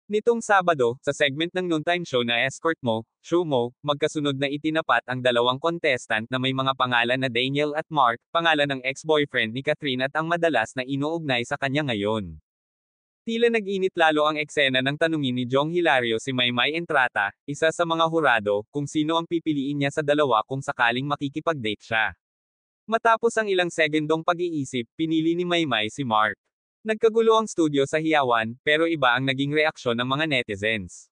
Nitong Sabado, sa segment ng noontime show na Escort Mo, Show Mo, magkasunod na itinapat ang dalawang contestant na may mga pangalan na Daniel at Mark, pangalan ng ex-boyfriend ni Catherine at ang madalas na inuugnay sa kanya ngayon. Tila nag-init lalo ang eksena ng tanungin ni Jong Hilario si Maymay Entrata, isa sa mga hurado, kung sino ang pipiliin niya sa dalawa kung sakaling makikipag-date siya. Matapos ang ilang segundong pag-iisip, pinili ni Maymay si Mark. Nagkagulo ang studio sa hiyawan, pero iba ang naging reaksyon ng mga netizens.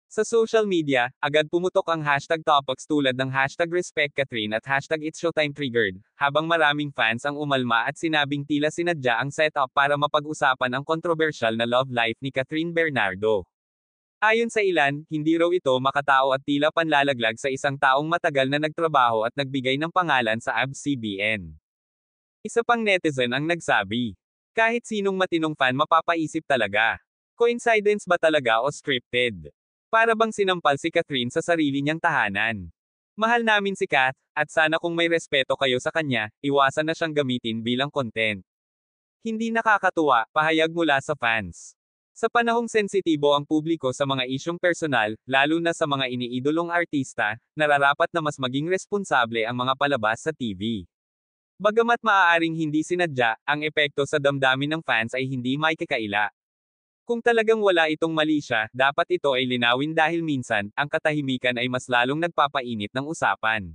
Sa social media, agad pumutok ang hashtag topics tulad ng hashtag RespectCatherine at hashtag ItShowTimeTriggered, habang maraming fans ang umalma at sinabing tila sinadya ang setup para mapag-usapan ang kontrobersyal na love life ni Catherine Bernardo. Ayon sa ilan, hindi raw ito makatao at tila panlalaglag sa isang taong matagal na nagtrabaho at nagbigay ng pangalan sa ABS-CBN. Isa pang netizen ang nagsabi, kahit sinong matinong fan mapapaisip talaga. Coincidence ba talaga o scripted? Para bang sinampal si Catherine sa sarili niyang tahanan. Mahal namin si Kat, at sana kung may respeto kayo sa kanya, iwasan na siyang gamitin bilang content. Hindi nakakatuwa, pahayag mula sa fans. Sa panahong sensitibo ang publiko sa mga isyong personal, lalo na sa mga iniidolong artista, nararapat na mas maging responsable ang mga palabas sa TV. Bagamat maaaring hindi sinadya, ang epekto sa damdamin ng fans ay hindi maikakaila. Kung talagang wala itong mali siya, dapat ito ay linawin dahil minsan, ang katahimikan ay mas lalong nagpapainit ng usapan.